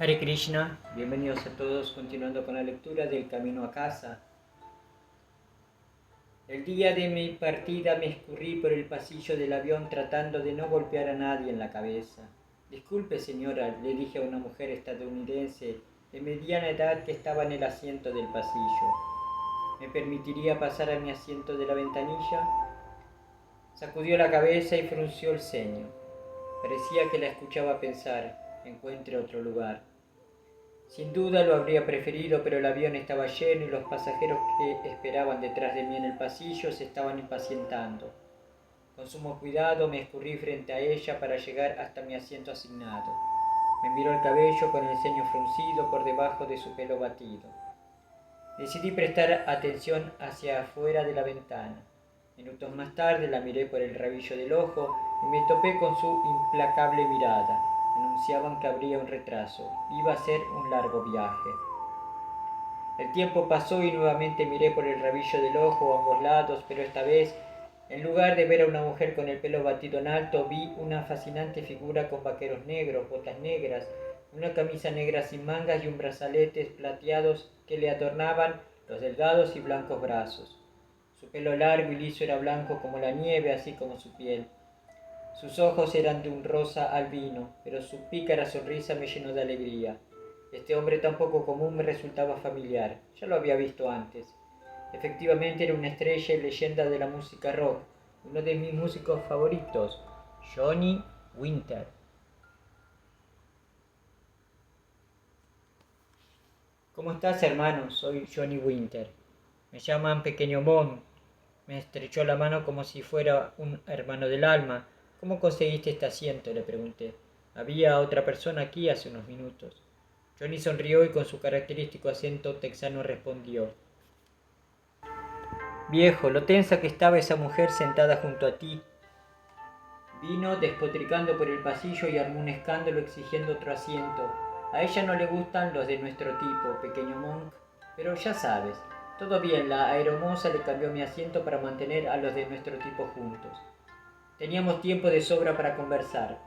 Hare Krishna, bienvenidos a todos, continuando con la lectura del Camino a Casa. El día de mi partida me escurrí por el pasillo del avión tratando de no golpear a nadie en la cabeza. Disculpe, señora, le dije a una mujer estadounidense de mediana edad que estaba en el asiento del pasillo. ¿Me permitiría pasar a mi asiento de la ventanilla? Sacudió la cabeza y frunció el ceño. Parecía que la escuchaba pensar: encuentre otro lugar. Sin duda lo habría preferido, pero el avión estaba lleno y los pasajeros que esperaban detrás de mí en el pasillo se estaban impacientando. Con sumo cuidado me escurrí frente a ella para llegar hasta mi asiento asignado. Me miró el cabello con el ceño fruncido por debajo de su pelo batido. Decidí prestar atención hacia afuera de la ventana. Minutos más tarde la miré por el rabillo del ojo y me topé con su implacable mirada. Anunciaban que habría un retraso. Iba a ser un largo viaje. El tiempo pasó y nuevamente miré por el rabillo del ojo a ambos lados, pero esta vez, en lugar de ver a una mujer con el pelo batido en alto, vi una fascinante figura con vaqueros negros, botas negras, una camisa negra sin mangas y un brazaletes plateados que le adornaban los delgados y blancos brazos. Su pelo largo y liso era blanco como la nieve, así como su piel. Sus ojos eran de un rosa albino, pero su pícara sonrisa me llenó de alegría. Este hombre tan poco común me resultaba familiar. Ya lo había visto antes. Efectivamente era una estrella y leyenda de la música rock, uno de mis músicos favoritos, Johnny Winter. ¿Cómo estás, hermano? Soy Johnny Winter. Me llaman Pequeño Monk. Me estrechó la mano como si fuera un hermano del alma. ¿Cómo conseguiste este asiento?, le pregunté. Había otra persona aquí hace unos minutos. Johnny sonrió y con su característico acento texano respondió: Viejo, lo tensa que estaba esa mujer sentada junto a ti. Vino despotricando por el pasillo y armó un escándalo exigiendo otro asiento. A ella no le gustan los de nuestro tipo, Pequeño Monk, pero ya sabes. Todo bien, la aeromoza le cambió mi asiento para mantener a los de nuestro tipo juntos. Teníamos tiempo de sobra para conversar.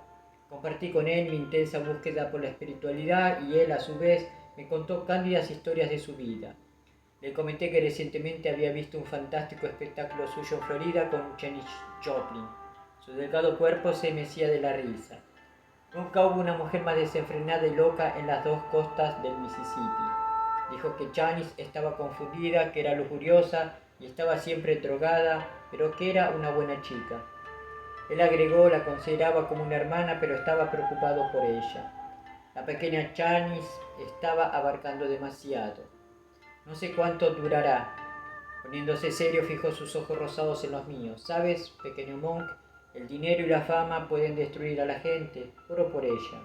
Compartí con él mi intensa búsqueda por la espiritualidad y él, a su vez, me contó cándidas historias de su vida. Le comenté que recientemente había visto un fantástico espectáculo suyo en Florida con Janis Joplin. Su delgado cuerpo se mecía de la risa. Nunca hubo una mujer más desenfrenada y loca en las dos costas del Mississippi. Dijo que Janis estaba confundida, que era lujuriosa y estaba siempre drogada, pero que era una buena chica. Él agregó, la consideraba como una hermana, pero estaba preocupado por ella. La pequeña Janis estaba abarcando demasiado. No sé cuánto durará. Poniéndose serio, fijó sus ojos rosados en los míos. ¿Sabes, Pequeño Monk? El dinero y la fama pueden destruir a la gente. Oro por ella.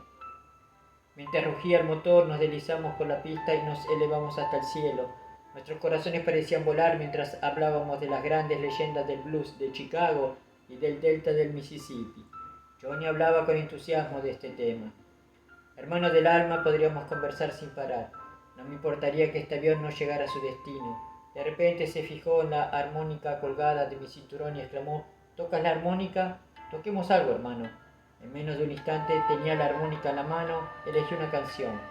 Mientras rugía el motor, nos deslizamos por la pista y nos elevamos hasta el cielo. Nuestros corazones parecían volar mientras hablábamos de las grandes leyendas del blues de Chicago y del delta del Mississippi. Johnny hablaba con entusiasmo de este tema. Hermanos del alma, podríamos conversar sin parar. No me importaría que este avión no llegara a su destino. De repente se fijó en la armónica colgada de mi cinturón y exclamó: ¿Tocas la armónica? Toquemos algo, hermano. En menos de un instante tenía la armónica en la mano. Elegí una canción.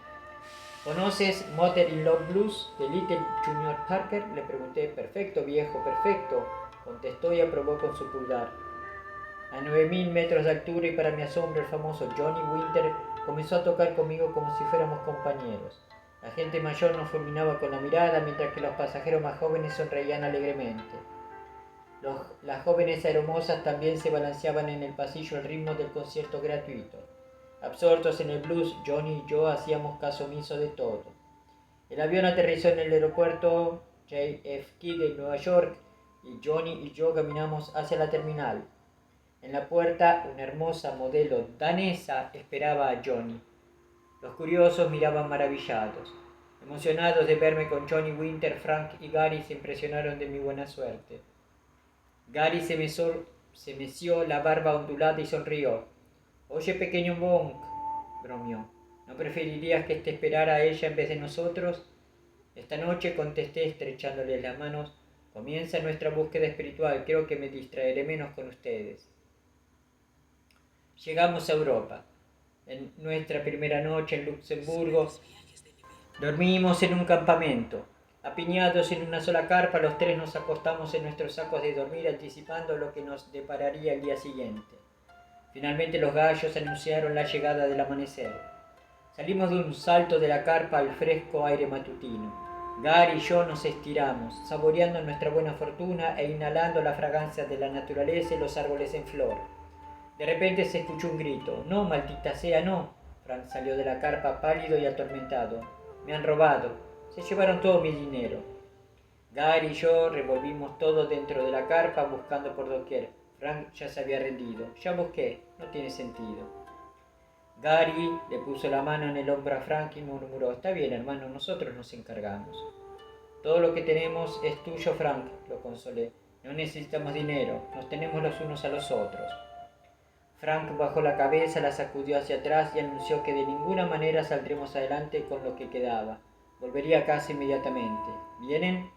¿Conoces Mother in Love Blues de Little Junior Parker?, le pregunté. Perfecto, viejo, perfecto, contestó y aprobó con su pulgar. A 9000 metros de altura y para mi asombro, el famoso Johnny Winter comenzó a tocar conmigo como si fuéramos compañeros. La gente mayor nos fulminaba con la mirada, mientras que los pasajeros más jóvenes sonreían alegremente. Las jóvenes aeromosas también se balanceaban en el pasillo al ritmo del concierto gratuito. Absortos en el blues, Johnny y yo hacíamos caso omiso de todo. El avión aterrizó en el aeropuerto JFK de Nueva York y Johnny y yo caminamos hacia la terminal. En la puerta, una hermosa modelo danesa esperaba a Johnny. Los curiosos miraban maravillados. Emocionados de verme con Johnny Winter, Frank y Gary se impresionaron de mi buena suerte. Gary se meció la barba ondulada y sonrió. Oye, Pequeño Monk, bromeó, ¿no preferirías que te esperara a ella en vez de nosotros? Esta noche, contesté estrechándole las manos, comienza nuestra búsqueda espiritual. Creo que me distraeré menos con ustedes. Llegamos a Europa. En nuestra primera noche en Luxemburgo dormimos en un campamento. Apiñados en una sola carpa, los tres nos acostamos en nuestros sacos de dormir anticipando lo que nos depararía el día siguiente. Finalmente los gallos anunciaron la llegada del amanecer. Salimos de un salto de la carpa al fresco aire matutino. Gary y yo nos estiramos, saboreando nuestra buena fortuna e inhalando la fragancia de la naturaleza y los árboles en flor. De repente se escuchó un grito. «No, maldita sea, no». Frank salió de la carpa pálido y atormentado. «Me han robado. Se llevaron todo mi dinero». Gary y yo revolvimos todo dentro de la carpa buscando por doquier. Frank ya se había rendido. «Ya busqué. No tiene sentido». Gary le puso la mano en el hombro a Frank y murmuró: «Está bien, hermano, nosotros nos encargamos». «Todo lo que tenemos es tuyo, Frank», lo consolé. «No necesitamos dinero, nos tenemos los unos a los otros». Frank bajó la cabeza, la sacudió hacia atrás y anunció que de ninguna manera saldremos adelante con lo que quedaba. Volvería a casa inmediatamente. ¿Vienen?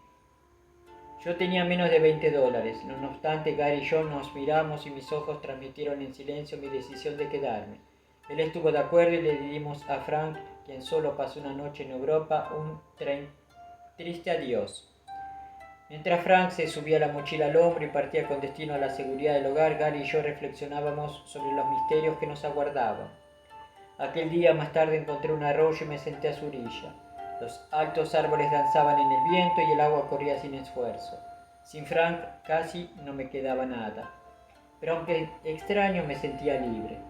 Yo tenía menos de $20. No obstante, Gary y yo nos miramos y mis ojos transmitieron en silencio mi decisión de quedarme. Él estuvo de acuerdo y le dimos a Frank, quien solo pasó una noche en Europa, un triste adiós. Mientras Frank se subía la mochila al hombro y partía con destino a la seguridad del hogar, Gary y yo reflexionábamos sobre los misterios que nos aguardaban. Aquel día más tarde encontré un arroyo y me senté a su orilla. Los altos árboles danzaban en el viento y el agua corría sin esfuerzo. Sin Frank casi no me quedaba nada. Pero aunque extraño, me sentía libre.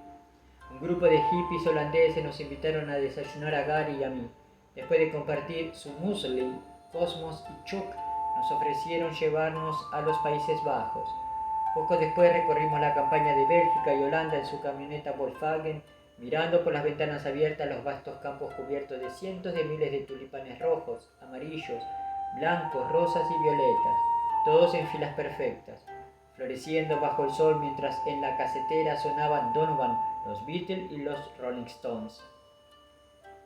Un grupo de hippies holandeses nos invitaron a desayunar a Gary y a mí. Después de compartir su muesli, Cosmos y Chuck, nos ofrecieron llevarnos a los Países Bajos. Poco después recorrimos la campaña de Bélgica y Holanda en su camioneta Volkswagen, mirando por las ventanas abiertas los vastos campos cubiertos de cientos de miles de tulipanes rojos, amarillos, blancos, rosas y violetas, todos en filas perfectas, floreciendo bajo el sol mientras en la casetera sonaban Donovan, los Beatles y los Rolling Stones.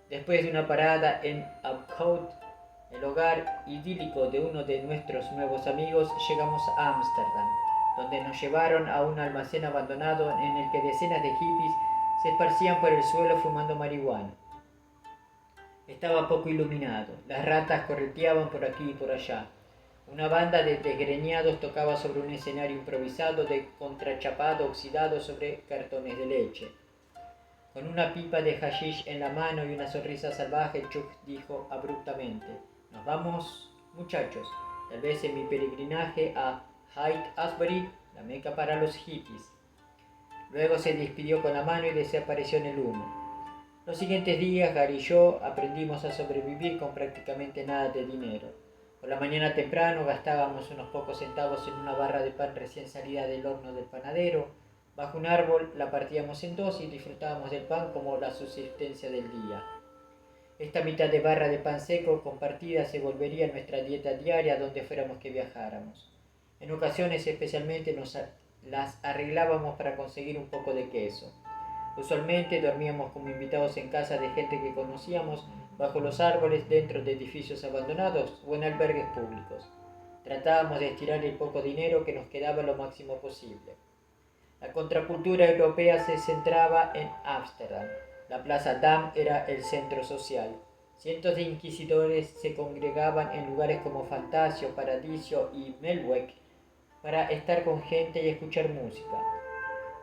Después de una parada en Apcote, el hogar idílico de uno de nuestros nuevos amigos, llegamos a Ámsterdam, donde nos llevaron a un almacén abandonado en el que decenas de hippies se esparcían por el suelo fumando marihuana. Estaba poco iluminado, las ratas correteaban por aquí y por allá. Una banda de desgreñados tocaba sobre un escenario improvisado de contrachapado oxidado sobre cartones de leche. Con una pipa de hashish en la mano y una sonrisa salvaje, Chuck dijo abruptamente: «Nos vamos, muchachos, tal vez en mi peregrinaje a Haight-Ashbury, la meca para los hippies». Luego se despidió con la mano y desapareció en el humo. Los siguientes días, Gary y yo aprendimos a sobrevivir con prácticamente nada de dinero. Por la mañana temprano gastábamos unos pocos centavos en una barra de pan recién salida del horno del panadero. Bajo un árbol la partíamos en dos y disfrutábamos del pan como la subsistencia del día. Esta mitad de barra de pan seco compartida se volvería nuestra dieta diaria donde fuéramos que viajáramos. En ocasiones especialmente nos las arreglábamos para conseguir un poco de queso. Usualmente dormíamos como invitados en casa de gente que conocíamos, bajo los árboles, dentro de edificios abandonados o en albergues públicos. Tratábamos de estirar el poco dinero que nos quedaba lo máximo posible. La contracultura europea se centraba en Ámsterdam. La Plaza Dam era el centro social. Cientos de inquisidores se congregaban en lugares como Fantasio, Paradiso y Melkweg para estar con gente y escuchar música.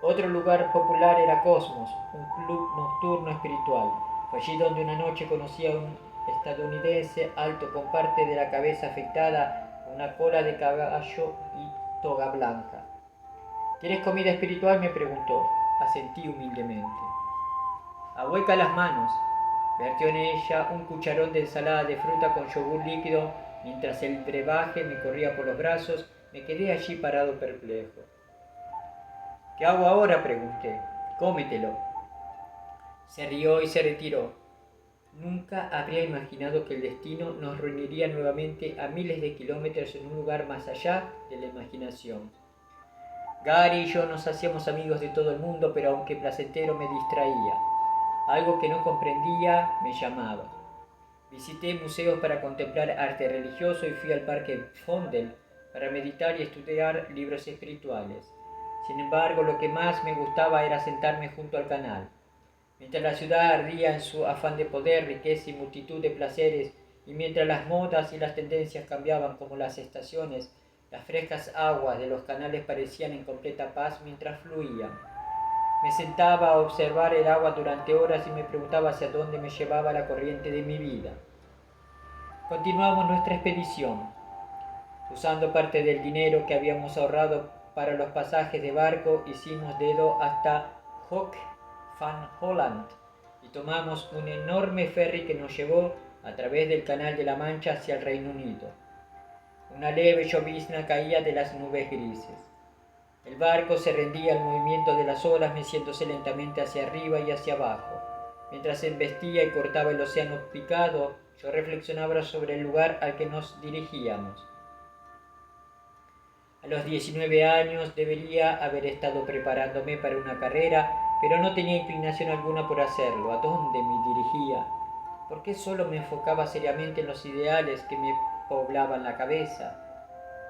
Otro lugar popular era Cosmos, un club nocturno espiritual. Fue allí donde una noche conocí a un estadounidense alto con parte de la cabeza afectada, una cola de caballo y toga blanca. «¿Quieres comida espiritual?», me preguntó. Asentí humildemente. «Ahueca las manos». Vertió en ella un cucharón de ensalada de fruta con yogur líquido. Mientras el brebaje me corría por los brazos, me quedé allí parado perplejo. «¿Qué hago ahora?», pregunté. «Cómetelo». Se rió y se retiró. Nunca habría imaginado que el destino nos reuniría nuevamente a miles de kilómetros en un lugar más allá de la imaginación. Gary y yo nos hacíamos amigos de todo el mundo, pero aunque placentero me distraía. Algo que no comprendía me llamaba. Visité museos para contemplar arte religioso y fui al parque Vondel para meditar y estudiar libros espirituales. Sin embargo, lo que más me gustaba era sentarme junto al canal. Mientras la ciudad ardía en su afán de poder, riqueza y multitud de placeres, y mientras las modas y las tendencias cambiaban como las estaciones, las frescas aguas de los canales parecían en completa paz mientras fluían. Me sentaba a observar el agua durante horas y me preguntaba hacia dónde me llevaba la corriente de mi vida. Continuamos nuestra expedición. Usando parte del dinero que habíamos ahorrado para los pasajes de barco, hicimos dedo hasta Hoek van Holland y tomamos un enorme ferry que nos llevó a través del Canal de la Mancha hacia el Reino Unido. Una leve llovizna caía de las nubes grises. El barco se rendía al movimiento de las olas, meciéndose lentamente hacia arriba y hacia abajo. Mientras se embestía y cortaba el océano picado, yo reflexionaba sobre el lugar al que nos dirigíamos. A los 19 años debería haber estado preparándome para una carrera, pero no tenía inclinación alguna por hacerlo. ¿A dónde me dirigía? ¿Por qué solo me enfocaba seriamente en los ideales que me poblaban la cabeza?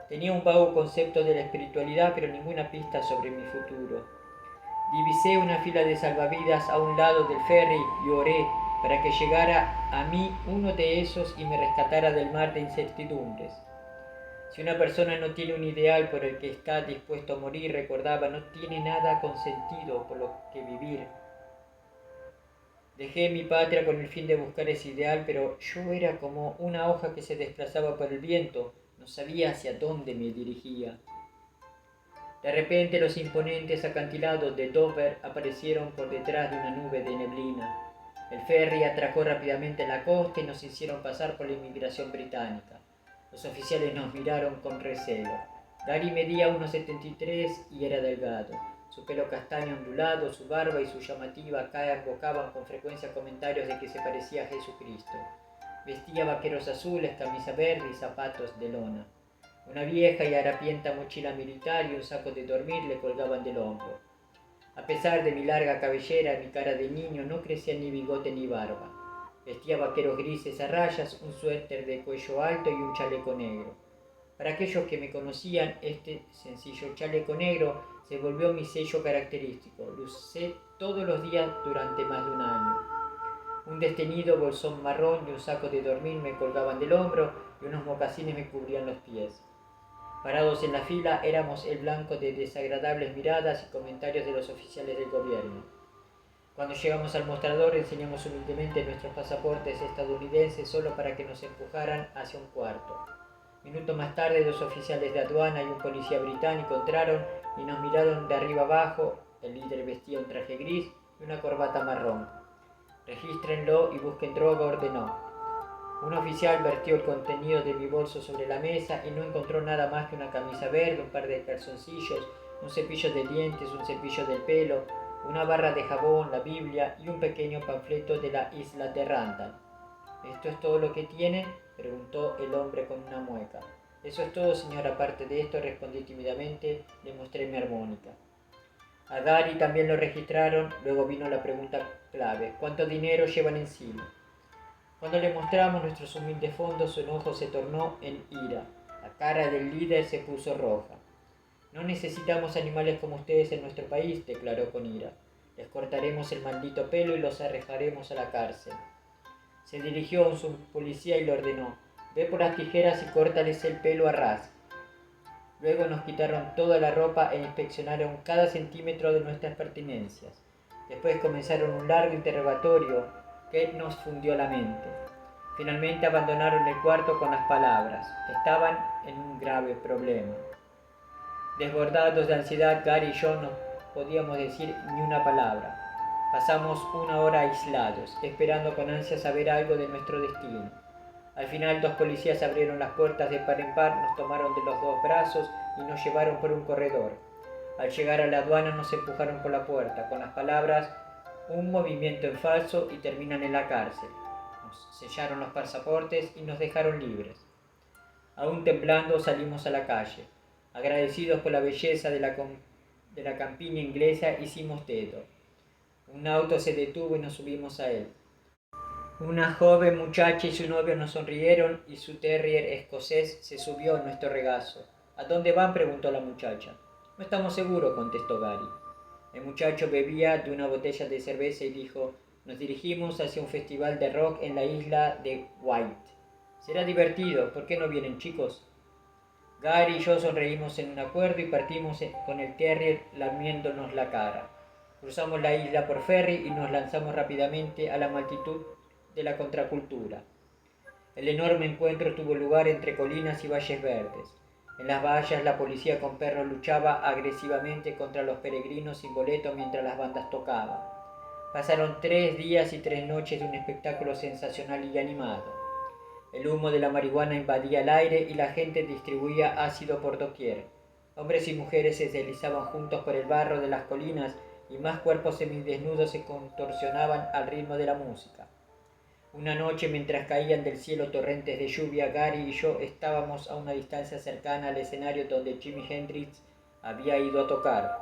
Tenía un vago concepto de la espiritualidad, pero ninguna pista sobre mi futuro. Divisé una fila de salvavidas a un lado del ferry y oré para que llegara a mí uno de esos y me rescatara del mar de incertidumbres. Si una persona no tiene un ideal por el que está dispuesto a morir, recordaba, no tiene nada con sentido por lo que vivir. Dejé mi patria con el fin de buscar ese ideal, pero yo era como una hoja que se desplazaba por el viento, no sabía hacia dónde me dirigía. De repente los imponentes acantilados de Dover aparecieron por detrás de una nube de neblina. El ferry atracó rápidamente en la costa y nos hicieron pasar por la inmigración británica. Los oficiales nos miraron con recelo. Gary medía 1,73 y era delgado. Su pelo castaño ondulado, su barba y su llamativa cara evocaban con frecuencia comentarios de que se parecía a Jesucristo. Vestía vaqueros azules, camisa verde y zapatos de lona. Una vieja y harapienta mochila militar y un saco de dormir le colgaban del hombro. A pesar de mi larga cabellera y mi cara de niño, no crecía ni bigote ni barba. Vestía vaqueros grises a rayas, un suéter de cuello alto y un chaleco negro. Para aquellos que me conocían, este sencillo chaleco negro se volvió mi sello característico. Lo usé todos los días durante más de un año. Un desteñido bolsón marrón y un saco de dormir me colgaban del hombro y unos mocasines me cubrían los pies. Parados en la fila, éramos el blanco de desagradables miradas y comentarios de los oficiales del gobierno. Cuando llegamos al mostrador, enseñamos humildemente nuestros pasaportes estadounidenses solo para que nos empujaran hacia un cuarto. Minutos más tarde, 2 oficiales de aduana y un policía británico entraron y nos miraron de arriba abajo. El líder vestía un traje gris y una corbata marrón. «Regístrenlo y busquen droga», ordenó. Un oficial vertió el contenido de mi bolso sobre la mesa y no encontró nada más que una camisa verde, un par de calzoncillos, un cepillo de dientes, un cepillo del pelo, una barra de jabón, la Biblia y un pequeño panfleto de la isla de Randall. «¿Esto es todo lo que tiene?», preguntó el hombre con una mueca. «Eso es todo, señor. Aparte de esto», respondí tímidamente. Le mostré mi armónica. A Gary también lo registraron. Luego vino la pregunta clave: ¿cuánto dinero llevan encima? Cuando le mostramos nuestros humildes fondos, su enojo se tornó en ira. La cara del líder se puso roja. «No necesitamos animales como ustedes en nuestro país», declaró con ira. «Les cortaremos el maldito pelo y los arrojaremos a la cárcel». Se dirigió a un policía y le ordenó: «Ve por las tijeras y córtales el pelo a ras». Luego nos quitaron toda la ropa e inspeccionaron cada centímetro de nuestras pertenencias. Después comenzaron un largo interrogatorio que nos fundió la mente. Finalmente abandonaron el cuarto con las palabras: «Estaban en un grave problema». Desbordados de ansiedad, Gary y yo no podíamos decir ni una palabra. Pasamos 1 hora aislados, esperando con ansia saber algo de nuestro destino. Al final, 2 policías abrieron las puertas de par en par, nos tomaron de los 2 brazos y nos llevaron por un corredor. Al llegar a la aduana nos empujaron por la puerta, con las palabras: «un movimiento en falso y terminan en la cárcel». Nos sellaron los pasaportes y nos dejaron libres. Aún temblando, salimos a la calle. Agradecidos por la belleza de la campiña inglesa, hicimos dedo. Un auto se detuvo y nos subimos a él. Una joven muchacha y su novio nos sonrieron y su terrier escocés se subió en nuestro regazo. «¿A dónde van?», preguntó la muchacha. «No estamos seguros», contestó Gary. El muchacho bebía de una botella de cerveza y dijo: nos dirigimos hacia un festival de rock en la isla de White. Será divertido, ¿por qué no vienen, chicos? Gary y yo sonreímos en un acuerdo y partimos con el terrier lamiéndonos la cara. Cruzamos la isla por ferry y nos lanzamos rápidamente a la multitud de la contracultura. El enorme encuentro tuvo lugar entre colinas y valles verdes. En las vallas la policía con perros luchaba agresivamente contra los peregrinos sin boleto mientras las bandas tocaban. Pasaron 3 días y 3 noches de un espectáculo sensacional y animado. El humo de la marihuana invadía el aire y la gente distribuía ácido por doquier. Hombres y mujeres se deslizaban juntos por el barro de las colinas y más cuerpos semidesnudos se contorsionaban al ritmo de la música. Una noche, mientras caían del cielo torrentes de lluvia, Gary y yo estábamos a una distancia cercana al escenario donde Jimi Hendrix había ido a tocar.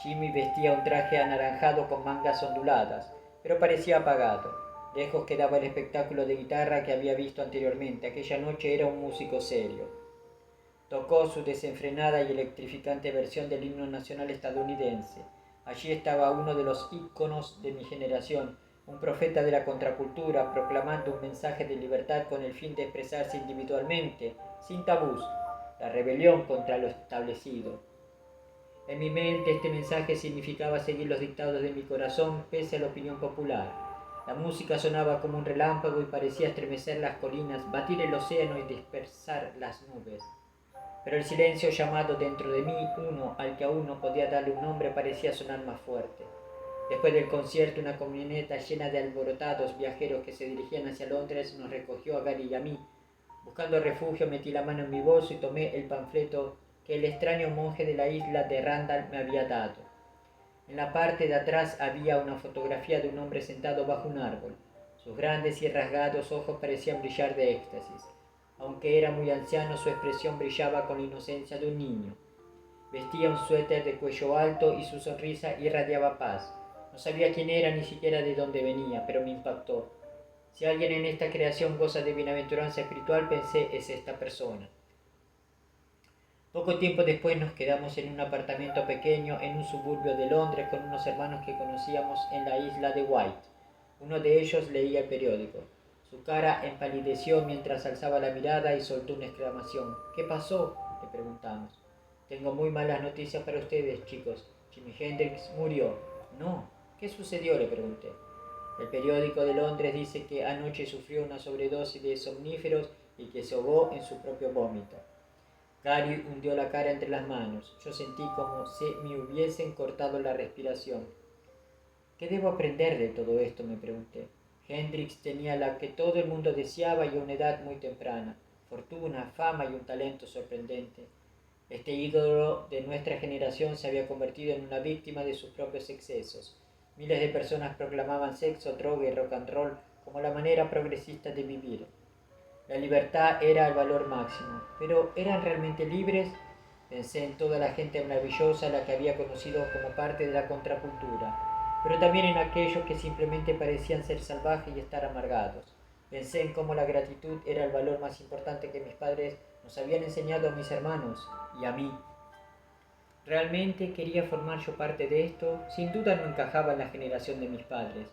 Jimi vestía un traje anaranjado con mangas onduladas, pero parecía apagado. Lejos quedaba el espectáculo de guitarra que había visto anteriormente. Aquella noche era un músico serio. Tocó su desenfrenada y electrificante versión del himno nacional estadounidense. Allí estaba uno de los íconos de mi generación, un profeta de la contracultura, proclamando un mensaje de libertad con el fin de expresarse individualmente, sin tabús, la rebelión contra lo establecido. En mi mente este mensaje significaba seguir los dictados de mi corazón pese a la opinión popular. La música sonaba como un relámpago y parecía estremecer las colinas, batir el océano y dispersar las nubes. Pero el silencio llamado dentro de mí, uno al que aún no podía darle un nombre, parecía sonar más fuerte. Después del concierto, una camioneta llena de alborotados viajeros que se dirigían hacia Londres nos recogió a Gary y a mí. Buscando refugio, metí la mano en mi bolso y tomé el panfleto que el extraño monje de la isla de Randall me había dado. En la parte de atrás había una fotografía de un hombre sentado bajo un árbol. Sus grandes y rasgados ojos parecían brillar de éxtasis. Aunque era muy anciano, su expresión brillaba con la inocencia de un niño. Vestía un suéter de cuello alto y su sonrisa irradiaba paz. No sabía quién era ni siquiera de dónde venía, pero me impactó. Si alguien en esta creación goza de bienaventuranza espiritual, pensé, es esta persona. Poco tiempo después nos quedamos en un apartamento pequeño en un suburbio de Londres con unos hermanos que conocíamos en la isla de White. Uno de ellos leía el periódico. Su cara empalideció mientras alzaba la mirada y soltó una exclamación. ¿Qué pasó?, le preguntamos. Tengo muy malas noticias para ustedes, chicos. Jimi Hendrix murió. No. ¿Qué sucedió?, le pregunté. El periódico de Londres dice que anoche sufrió una sobredosis de somníferos y que se ahogó en su propio vómito. Gary hundió la cara entre las manos. Yo sentí como si me hubiesen cortado la respiración. ¿Qué debo aprender de todo esto?, me pregunté. Hendrix tenía la que todo el mundo deseaba y a una edad muy temprana: fortuna, fama y un talento sorprendente. Este ídolo de nuestra generación se había convertido en una víctima de sus propios excesos. Miles de personas proclamaban sexo, droga y rock and roll como la manera progresista de vivir. La libertad era el valor máximo, pero ¿eran realmente libres? Pensé en toda la gente maravillosa a la que había conocido como parte de la contracultura, pero también en aquellos que simplemente parecían ser salvajes y estar amargados. Pensé en cómo la gratitud era el valor más importante que mis padres nos habían enseñado a mis hermanos y a mí. ¿Realmente quería formar yo parte de esto? Sin duda no encajaba en la generación de mis padres.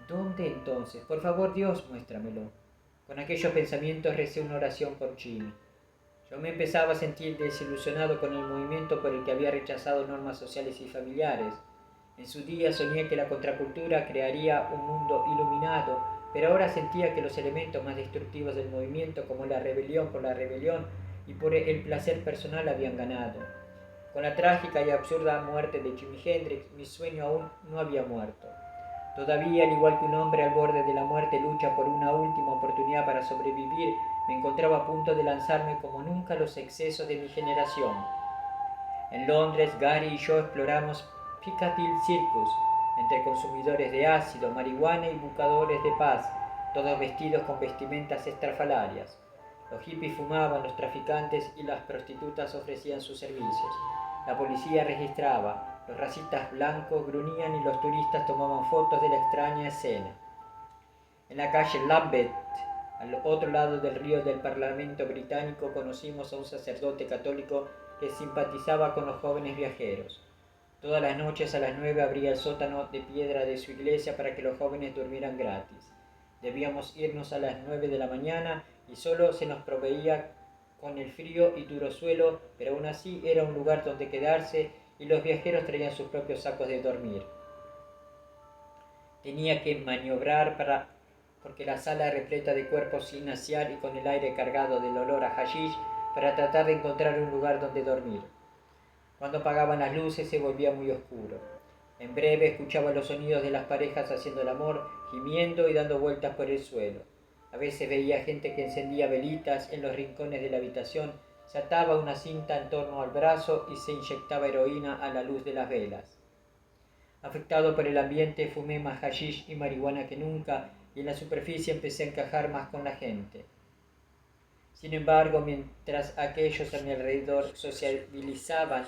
¿Dónde entonces? Por favor, Dios, muéstramelo. Con aquellos pensamientos recé una oración por Jimi. Yo me empezaba a sentir desilusionado con el movimiento por el que había rechazado normas sociales y familiares. En su día soñé que la contracultura crearía un mundo iluminado, pero ahora sentía que los elementos más destructivos del movimiento, como la rebelión por la rebelión y por el placer personal, habían ganado. Con la trágica y absurda muerte de Jimi Hendrix, mi sueño aún no había muerto. Todavía, al igual que un hombre al borde de la muerte lucha por una última oportunidad para sobrevivir, me encontraba a punto de lanzarme como nunca a los excesos de mi generación. En Londres, Gary y yo exploramos Piccadilly Circus, entre consumidores de ácido, marihuana y buscadores de paz, todos vestidos con vestimentas estrafalarias. Los hippies fumaban, los traficantes y las prostitutas ofrecían sus servicios. La policía registraba, los racistas blancos gruñían y los turistas tomaban fotos de la extraña escena. En la calle Lambeth, al otro lado del río del Parlamento británico, conocimos a un sacerdote católico que simpatizaba con los jóvenes viajeros. Todas las noches a las 9 abría el sótano de piedra de su iglesia para que los jóvenes durmieran gratis. Debíamos irnos a las 9 de la mañana y solo se nos proveía con el frío y duro suelo, pero aún así era un lugar donde quedarse y los viajeros traían sus propios sacos de dormir. Tenía que maniobrar porque la sala repleta de cuerpos sin asear y con el aire cargado del olor a hashish para tratar de encontrar un lugar donde dormir. Cuando apagaban las luces se volvía muy oscuro. En breve escuchaba los sonidos de las parejas haciendo el amor, gimiendo y dando vueltas por el suelo. A veces veía gente que encendía velitas en los rincones de la habitación, se ataba una cinta en torno al brazo y se inyectaba heroína a la luz de las velas. Afectado por el ambiente, fumé más hashish y marihuana que nunca y en la superficie empecé a encajar más con la gente. Sin embargo, mientras aquellos a mi alrededor sociabilizaban,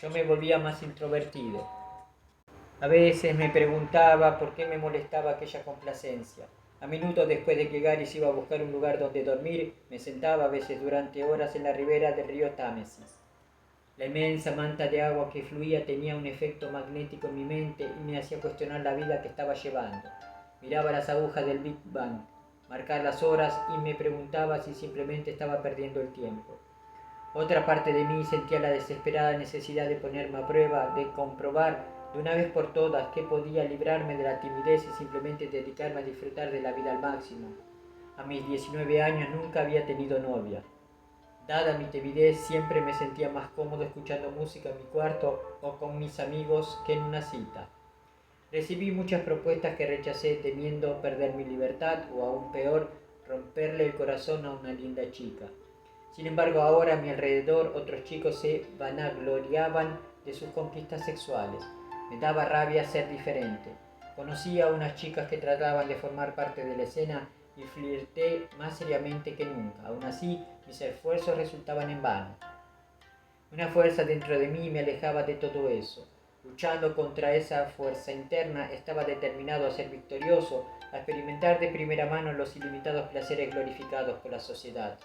yo me volvía más introvertido. A veces me preguntaba por qué me molestaba aquella complacencia. A menudo después de que Gary se iba a buscar un lugar donde dormir, me sentaba a veces durante horas en la ribera del río Támesis. La inmensa manta de agua que fluía tenía un efecto magnético en mi mente y me hacía cuestionar la vida que estaba llevando. Miraba las agujas del Big Bang, marcar las horas y me preguntaba si simplemente estaba perdiendo el tiempo. Otra parte de mí sentía la desesperada necesidad de ponerme a prueba, de comprobar de una vez por todas que podía librarme de la timidez y simplemente dedicarme a disfrutar de la vida al máximo. A mis 19 años nunca había tenido novia. Dada mi timidez, siempre me sentía más cómodo escuchando música en mi cuarto o con mis amigos que en una cita. Recibí muchas propuestas que rechacé temiendo perder mi libertad o aún peor, romperle el corazón a una linda chica. Sin embargo, ahora a mi alrededor otros chicos se vanagloriaban de sus conquistas sexuales. Me daba rabia ser diferente. Conocí a unas chicas que trataban de formar parte de la escena y flirté más seriamente que nunca. Aún así, mis esfuerzos resultaban en vano. Una fuerza dentro de mí me alejaba de todo eso. Luchando contra esa fuerza interna, estaba determinado a ser victorioso, a experimentar de primera mano los ilimitados placeres glorificados por la sociedad.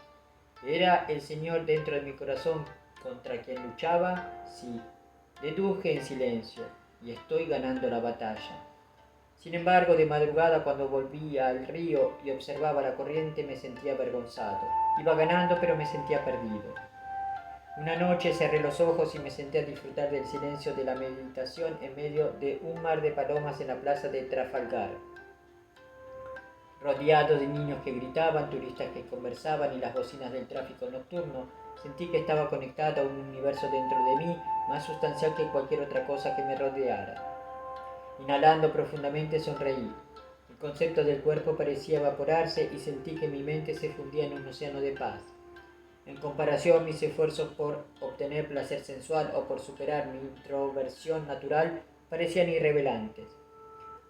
¿Era el Señor dentro de mi corazón contra quien luchaba? Sí, deduje en silencio, y estoy ganando la batalla. Sin embargo, de madrugada cuando volví al río y observaba la corriente me sentía avergonzado. Iba ganando, pero me sentía perdido. Una noche cerré los ojos y me senté a disfrutar del silencio de la meditación en medio de un mar de palomas en la plaza de Trafalgar. Rodeado de niños que gritaban, turistas que conversaban y las bocinas del tráfico nocturno, sentí que estaba conectado a un universo dentro de mí más sustancial que cualquier otra cosa que me rodeara. Inhalando profundamente sonreí. El concepto del cuerpo parecía evaporarse y sentí que mi mente se fundía en un océano de paz. En comparación, mis esfuerzos por obtener placer sensual o por superar mi introversión natural parecían irrelevantes.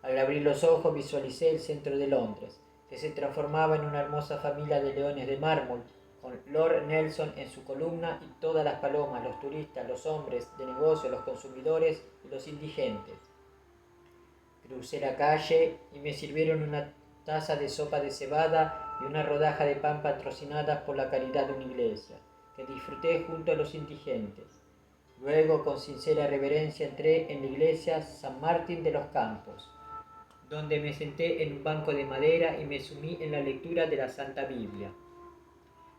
Al abrir los ojos visualicé el centro de Londres, que se transformaba en una hermosa familia de leones de mármol, con Lord Nelson en su columna y todas las palomas, los turistas, los hombres de negocio, los consumidores y los indigentes. Crucé la calle y me sirvieron una taza de sopa de cebada y una rodaja de pan patrocinadas por la caridad de una iglesia, que disfruté junto a los indigentes. Luego, con sincera reverencia, entré en la iglesia San Martín de los Campos, donde me senté en un banco de madera y me sumí en la lectura de la Santa Biblia.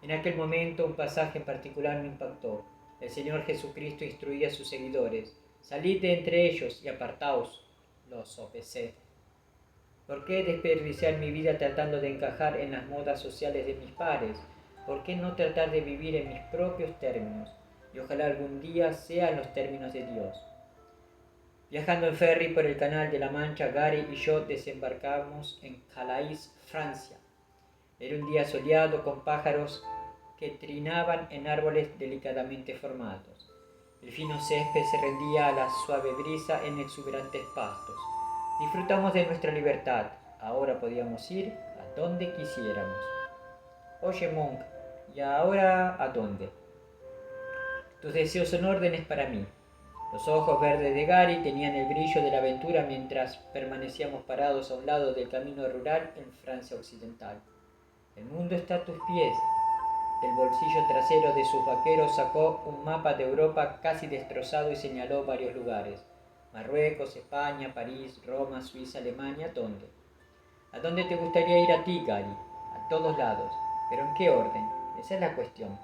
En aquel momento un pasaje en particular me impactó. El Señor Jesucristo instruía a sus seguidores: «Salid de entre ellos y apartaos», los sopesé. ¿Por qué desperdiciar mi vida tratando de encajar en las modas sociales de mis pares? ¿Por qué no tratar de vivir en mis propios términos? Y ojalá algún día sean los términos de Dios. Viajando en ferry por el Canal de la Mancha, Gary y yo desembarcamos en Calais, Francia. Era un día soleado con pájaros que trinaban en árboles delicadamente formados. El fino césped se rendía a la suave brisa en exuberantes pastos. Disfrutamos de nuestra libertad. Ahora podíamos ir a donde quisiéramos. Oye, Monk, ¿y ahora a dónde? Tus deseos son órdenes para mí. Los ojos verdes de Gary tenían el brillo de la aventura mientras permanecíamos parados a un lado del camino rural en Francia occidental. El mundo está a tus pies. del bolsillo trasero de sus vaqueros sacó un mapa de Europa casi destrozado y señaló varios lugares. Marruecos, España, París, Roma, Suiza, Alemania, ¿dónde? ¿A dónde te gustaría ir a ti, Gary? A todos lados. ¿Pero en qué orden? Esa es la cuestión.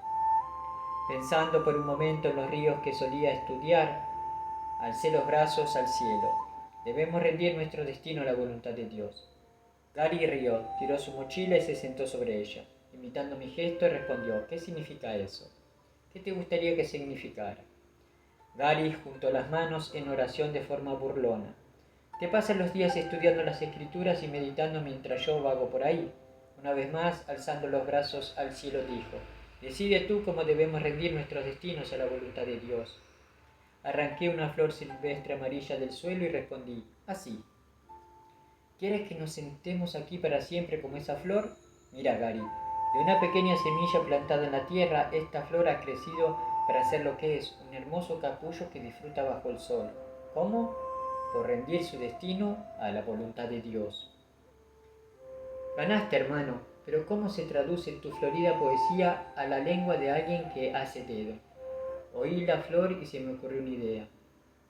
Pensando por un momento en los ríos que solía estudiar, alcé los brazos al cielo. Debemos rendir nuestro destino a la voluntad de Dios. Gary rió, tiró su mochila y se sentó sobre ella. Imitando mi gesto, respondió: ¿Qué significa eso? ¿Qué te gustaría que significara? Gary juntó las manos en oración de forma burlona. Te pasas los días estudiando las escrituras y meditando mientras yo vago por ahí. Una vez más, alzando los brazos al cielo, dijo: Decide tú cómo debemos rendir nuestros destinos a la voluntad de Dios. Arranqué una flor silvestre amarilla del suelo y respondí: así. ¿Quieres que nos sentemos aquí para siempre como esa flor? Mira, Gary, de una pequeña semilla plantada en la tierra, esta flor ha crecido para ser lo que es, un hermoso capullo que disfruta bajo el sol. ¿Cómo? Por rendir su destino a la voluntad de Dios. Ganaste, hermano, pero ¿cómo se traduce tu florida poesía a la lengua de alguien que hace dedo? Oí la flor y se me ocurrió una idea.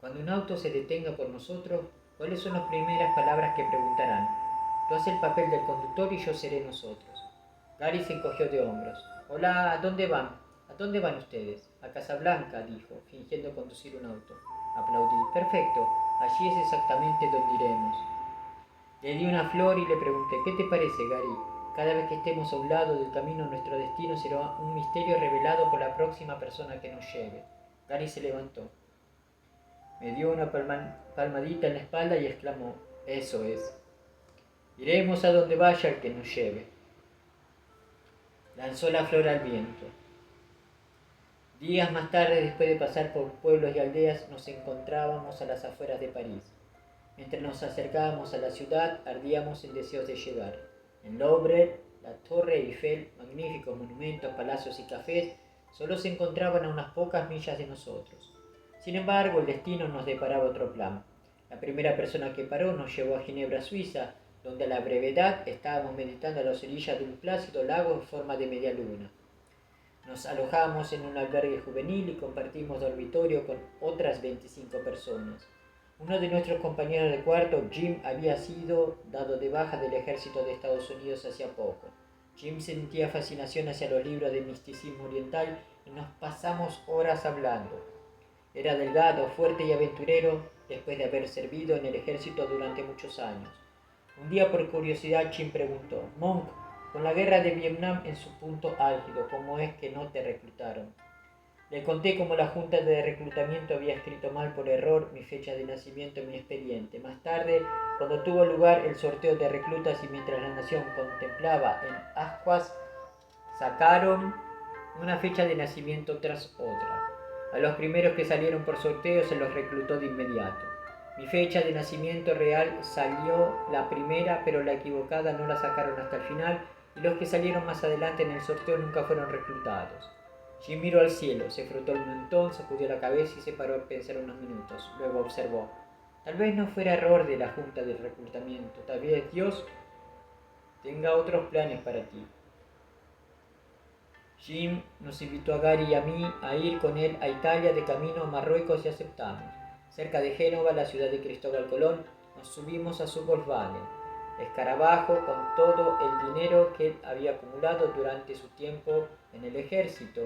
Cuando un auto se detenga por nosotros, ¿cuáles son las primeras palabras que preguntarán? Tú haz el papel del conductor y yo seré nosotros. Gary se encogió de hombros. Hola, ¿a dónde van? ¿A dónde van ustedes? A Casablanca, dijo, fingiendo conducir un auto. Aplaudí. Perfecto, allí es exactamente donde iremos. Le di una flor y le pregunté: ¿qué te parece, Gary? Cada vez que estemos a un lado del camino, nuestro destino será un misterio revelado por la próxima persona que nos lleve. Gary se levantó. Me dio una palmadita en la espalda y exclamó: eso es. Iremos a donde vaya el que nos lleve. Lanzó la flor al viento. Días más tarde, después de pasar por pueblos y aldeas, nos encontrábamos a las afueras de París. Mientras nos acercábamos a la ciudad, ardíamos en deseos de llegar. En Louvre, la Torre Eiffel, magníficos monumentos, palacios y cafés, solo se encontraban a unas pocas millas de nosotros. Sin embargo, el destino nos deparaba otro plan. La primera persona que paró nos llevó a Ginebra, Suiza, donde a la brevedad estábamos meditando a las orillas de un plácido lago en forma de media luna. Nos alojamos en un albergue juvenil y compartimos dormitorio con otras 25 personas. Uno de nuestros compañeros de cuarto, Jim, había sido dado de baja del ejército de Estados Unidos hacía poco. Jim sentía fascinación hacia los libros de misticismo oriental y nos pasamos horas hablando. Era delgado, fuerte y aventurero después de haber servido en el ejército durante muchos años. Un día, por curiosidad, Jim preguntó: Monk, con la guerra de Vietnam en su punto álgido, ¿cómo es que no te reclutaron? Le conté cómo la junta de reclutamiento había escrito mal por error mi fecha de nacimiento en mi expediente. Más tarde, cuando tuvo lugar el sorteo de reclutas y mientras la nación contemplaba en ascuas, sacaron una fecha de nacimiento tras otra. A los primeros que salieron por sorteo se los reclutó de inmediato. Mi fecha de nacimiento real salió la primera, pero la equivocada no la sacaron hasta el final, y los que salieron más adelante en el sorteo nunca fueron reclutados. Jim miró al cielo, se frotó el mentón, sacudió la cabeza y se paró a pensar unos minutos. Luego observó: tal vez no fuera error de la junta de reclutamiento, tal vez Dios tenga otros planes para ti. Jim nos invitó a Gary y a mí a ir con él a Italia de camino a Marruecos y aceptamos. Cerca de Génova, la ciudad de Cristóbal Colón, nos subimos a su Volkswagen Escarabajo con todo el dinero que había acumulado durante su tiempo en el ejército,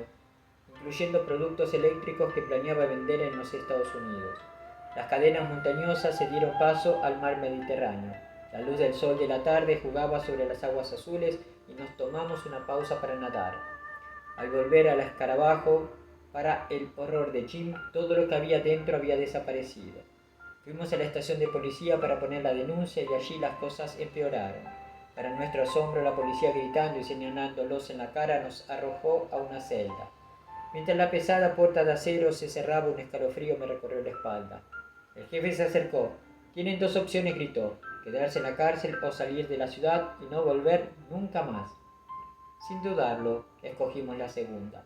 incluyendo productos eléctricos que planeaba vender en los Estados Unidos. Las cadenas montañosas se dieron paso al mar Mediterráneo. La luz del sol de la tarde jugaba sobre las aguas azules y nos tomamos una pausa para nadar. Al volver al escarabajo, para el horror de Jim, todo lo que había dentro había desaparecido. Fuimos a la estación de policía para poner la denuncia y allí las cosas empeoraron. Para nuestro asombro, la policía, gritando y señalándolos en la cara, nos arrojó a una celda. Mientras la pesada puerta de acero se cerraba, un escalofrío me recorrió la espalda. El jefe se acercó. Tienen dos opciones, gritó: quedarse en la cárcel o salir de la ciudad y no volver nunca más. Sin dudarlo, escogimos la segunda.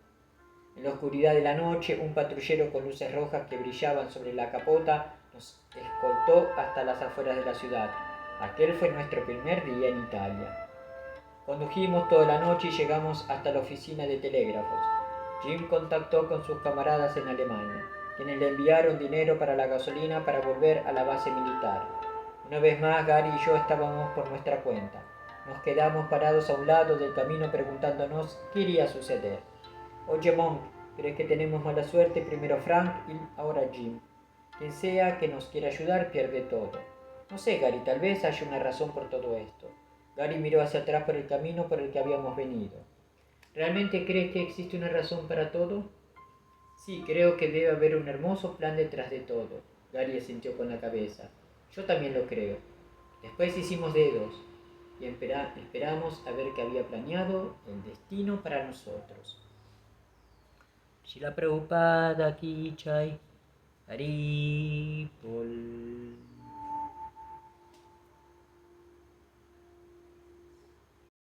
En la oscuridad de la noche, un patrullero con luces rojas que brillaban sobre la capota nos escoltó hasta las afueras de la ciudad. Aquel fue nuestro primer día en Italia. Condujimos toda la noche y llegamos hasta la oficina de telégrafos. Jim contactó con sus camaradas en Alemania, quienes le enviaron dinero para la gasolina para volver a la base militar. Una vez más, Gary y yo estábamos por nuestra cuenta. Nos quedamos parados a un lado del camino preguntándonos qué iría a suceder. Oye, Monk, ¿crees que tenemos mala suerte? Primero Frank y ahora Jim. Quien sea que nos quiera ayudar pierde todo. No sé, Gary, tal vez haya una razón por todo esto. Gary miró hacia atrás por el camino por el que habíamos venido. ¿Realmente crees que existe una razón para todo? Sí, creo que debe haber un hermoso plan detrás de todo. Gary asintió con la cabeza. Yo también lo creo. Después hicimos dedos y esperamos a ver qué había planeado el destino para nosotros. Shila Prabhupada Ki Jai. Haripol.